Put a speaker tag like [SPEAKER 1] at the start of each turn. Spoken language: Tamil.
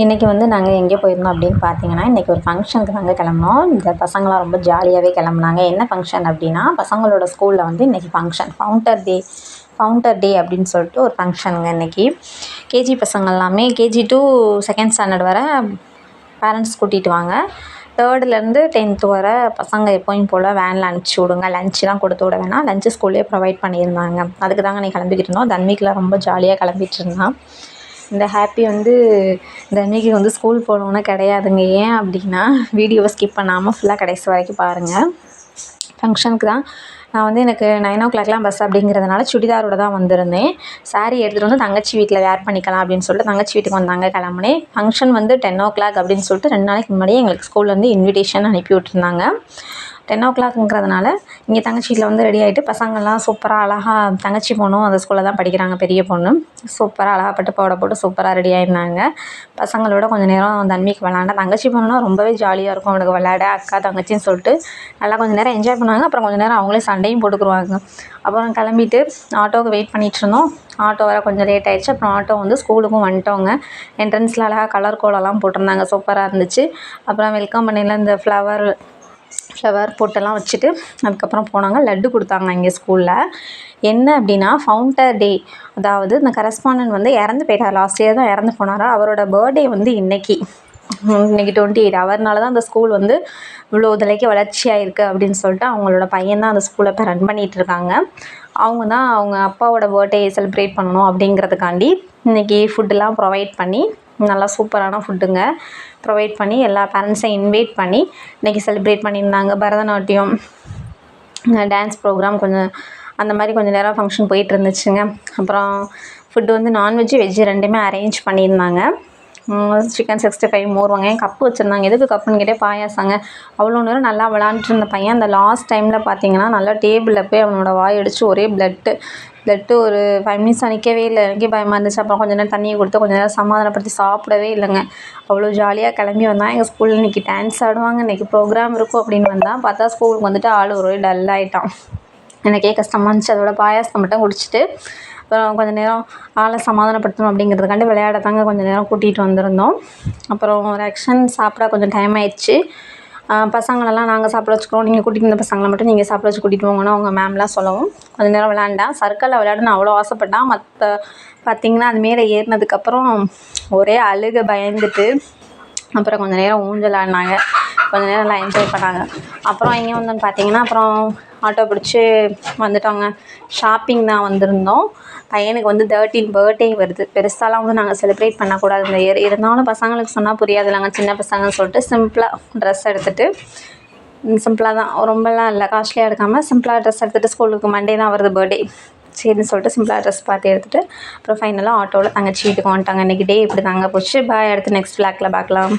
[SPEAKER 1] இன்றைக்கி வந்து நாங்கள் எங்கே போயிருந்தோம் அப்படின்னு பார்த்தீங்கன்னா, இன்றைக்கி ஒரு ஃபங்க்ஷனுக்கு தாங்க கிளம்புனோம். இந்த பசங்களாம் ரொம்ப ஜாலியாகவே கிளம்புனாங்க. என்ன ஃபங்க்ஷன் அப்படின்னா, பசங்களோட ஸ்கூலில் வந்து இன்றைக்கி ஃபங்க்ஷன் ஃபவுண்டர் டே அப்படின்னு சொல்லிட்டு ஒரு ஃபங்க்ஷனுங்க இன்றைக்கி. கேஜி பசங்க எல்லாமே கேஜி டூ செகண்ட் ஸ்டாண்டர்ட் வர பேரண்ட்ஸ் கூட்டிகிட்டு வாங்க. 3லேருந்து 10th வர பசங்க எப்போயும் போல் வேனில் அனுப்பிச்சி விடுங்க. லஞ்செலாம் கொடுத்து விட வேணாம், லஞ்சு ஸ்கூல்லேயே ப்ரொவைட் பண்ணியிருந்தாங்க. அதுக்கு தாங்க நீ கிளம்பிக்கிட்டு இருந்தோம். தன்விக்லாம் ரொம்ப ஜாலியாக கிளம்பிட்டு இருந்தான். இந்த ஹாப்பி வந்து தன்விக்கு வந்து ஸ்கூல் போகணுன்னு கிடையாதுங்க. ஏன் அப்படின்னா, வீடியோவை ஸ்கிப் பண்ணாமல் ஃபுல்லாக கடைசி வரைக்கும் பாருங்கள். ஃபங்க்ஷனுக்கு தான் நான் வந்து எனக்கு 9 o'clockலாம் பஸ் அப்படிங்கிறதுனால சுடிதாரோட தான் வந்திருந்தேன். சாரீ எடுத்துகிட்டு வந்து தங்கச்சி வீட்டில் வேர் பண்ணிக்கலாம் அப்படின்னு சொல்லிட்டு தங்கச்சி வீட்டுக்கு வந்தாங்க கிளம்புனேன். ஃபங்க்ஷன் வந்து 10 o'clock அப்படின்னு சொல்லிட்டு 2 நாளைக்கு முன்னாடியே எங்களுக்கு ஸ்கூல்லேருந்து இன்விடேஷன் அனுப்பி விட்டுருந்தாங்க. 10 o'clockங்கிறதுனால இங்கே தங்கச்சி வீட்டில் வந்து ரெடி ஆகிட்டு பசங்கள்லாம் சூப்பராக அழகாக, தங்கச்சி பொண்ணும் அந்த ஸ்கூலில் தான் படிக்கிறாங்க, பெரிய பொண்ணு. சூப்பராக அழகாக பட்டு பாவாடை போட்டு சூப்பராக ரெடி ஆகியிருந்தாங்க. பசங்களோட கொஞ்சம் நேரம் தன்விக்கு விளாண்டா. தங்கச்சி பொண்ணுனா ரொம்பவே ஜாலியாக இருக்கும் அவனுக்கு விளையாட, அக்கா தங்கச்சின்னு சொல்லிட்டு நல்லா கொஞ்சம் நேரம் என்ஜாய் பண்ணுவாங்க. அப்புறம் கொஞ்சம் நேரம் அவங்களே சண்டையும் போட்டுக்குருவாங்க. அப்புறம் கிளம்பிட்டு ஆட்டோவுக்கு வெயிட் பண்ணிகிட்ருந்தோம். ஆட்டோ வர கொஞ்சம் லேட் ஆகிடுச்சு. அப்புறம் ஆட்டோ வந்து ஸ்கூலுக்கும் வந்துட்டோங்க. என்ட்ரன்ஸில் அழகாக கலர் கோலம்லாம் போட்டிருந்தாங்க, சூப்பராக இருந்துச்சு. அப்புறம் வெல்கம் பண்ணியில் இந்த ஃப்ளவர் போட்டெல்லாம் வச்சுட்டு அதுக்கப்புறம் போனாங்க. லட்டு கொடுத்தாங்க இங்கே ஸ்கூலில். என்ன அப்படின்னா, ஃபவுண்டர் டே, அதாவது இந்த கரஸ்பாண்டன்ட் வந்து இறந்து போயிட்டார். லாஸ்ட் இயர் தான் இறந்து போனார். அவரோட பர்த்டே வந்து இன்றைக்கி 28 அவர்னால தான் அந்த ஸ்கூல் வந்து இவ்வளோ தலைக்கு வளர்ச்சியாக இருக்குது அப்படின்னு சொல்லிட்டு அவங்களோட பையன் தான் அந்த ஸ்கூலை இப்போ ரன் பண்ணிகிட்ருக்காங்க. அவங்க தான் அவங்க அப்பாவோட பர்த்டே செலிப்ரேட் பண்ணணும் அப்படிங்கிறதுக்காண்டி இன்றைக்கி ஃபுட்டெல்லாம் ப்ரொவைட் பண்ணி, நல்லா சூப்பரான ஃபுட்டுங்க ப்ரொவைட் பண்ணி எல்லா பேரண்ட்ஸையும் இன்வைட் பண்ணி இன்றைக்கி செலிப்ரேட் பண்ணியிருந்தாங்க. பரதநாட்டியம், டான்ஸ் ப்ரோக்ராம், கொஞ்சம் அந்த மாதிரி கொஞ்சம் நேரம் ஃபங்க்ஷன் போயிட்டு இருந்துச்சுங்க. அப்புறம் ஃபுட்டு வந்து நான்வெஜ்ஜு வெஜ்ஜு ரெண்டுமே அரேஞ்ச் பண்ணியிருந்தாங்க. சிக்கன் 65, மோர் வெங்காயம், கப்பு வச்சுருந்தாங்க. எதுக்கு கப்புன்னு கேட்டே, பாயாசங்க. அவ்வளோ நேரம் நல்லா விளாண்டுட்டு இருந்த பையன் அந்த லாஸ்ட் டைமில் பார்த்தீங்கன்னா நல்லா டேபிளில் போய் அவனோட வாய் அடித்து ஒரே பிளட்டு ஒரு 5 minutes நிற்கவே இல்லை. எனக்கே பயமாக இருந்துச்சு. அப்புறம் கொஞ்சம் நேரம் தண்ணியை கொடுத்து கொஞ்சம் நேரம் சமாதானப்படுத்தி சாப்பிடவே இல்லைங்க. அவ்வளோ ஜாலியாக கிளம்பி வந்தான். எங்கள் ஸ்கூலில் இன்றைக்கி டான்ஸ் ஆடுவாங்க, இன்றைக்கி ப்ரோக்ராம் இருக்கும் அப்படின்னு வந்தான். பார்த்தா ஸ்கூலுக்கு வந்துட்டு ஆள் ஒரே டல் ஆகிட்டான். எனக்கே கஷ்டமாக இருந்துச்சு. அதோட பாயாசத்தை மட்டும் குடிச்சிட்டு அப்புறம் கொஞ்சம் நேரம் ஆளை சமாதானப்படுத்தணும் அப்படிங்கிறதுக்காண்டி விளையாட தாங்க கொஞ்சம் நேரம் கூட்டிகிட்டு வந்திருந்தோம். அப்புறம் ரெக்ஷன் சாப்பிட கொஞ்சம் டைம் ஆயிடுச்சு. பசங்களெல்லாம் நாங்கள் சாப்பிட வச்சுக்கிறோம், நீங்கள் கூட்டிகிட்டு வந்த பசங்களை மட்டும் நீங்கள் சாப்பிட வச்சு கூட்டிகிட்டு போங்கன்னு அவங்க மேம்லாம் சொல்லவும் கொஞ்சம் நேரம் விளையாண்டான். சர்க்கிளில் விளையாடுன்னு அவ்வளோ ஆசைப்பட்டான். பார்த்திங்கன்னா அது மேலே ஏறினதுக்கப்புறம் ஒரே அழுக, பயந்துட்டு அப்புறம் கொஞ்சம் நேரம் ஊஞ்சல் ஆடினாங்க, கொஞ்சம் நேரம் எல்லாம் என்ஜாய் பண்ணாங்க. அப்புறம் எங்கே வந்தோன்னு பார்த்தீங்கன்னா, அப்புறம் ஆட்டோ பிடிச்சி வந்துட்டோங்க. ஷாப்பிங் தான் வந்திருந்தோம். பையனுக்கு வந்து 13 பர்த்டே வருது. பெருசாலாம் வந்து நாங்கள் செலிப்ரேட் பண்ணக்கூடாது இந்த இயர். இருந்தாலும் பசங்களுக்கு சொன்னால் புரியாதுல்லங்க, சின்ன பசங்கன்னு சொல்லிட்டு சிம்பிளாக ட்ரெஸ் எடுத்துகிட்டு, சிம்பிளாக தான், ரொம்பலாம் இல்லை, காஸ்ட்லியாக எடுக்காமல் சிம்பிளாக ட்ரெஸ் எடுத்துகிட்டு, ஸ்கூலுக்கு மண்டே தான் வருது பர்த்டே, சரின்னு சொல்லிட்டு சிம்பிளாக ட்ரெஸ் பார்த்து எடுத்துகிட்டு அப்புறம் ஃபைனலாக ஆட்டோவில் தங்கச்சி வீட்டுக்கு வந்துட்டாங்க. இன்றைக்கி டே இப்படி தாங்க போச்சு. பாய், அடுத்து நெக்ஸ்ட் விளாக்கில் பார்க்கலாம்.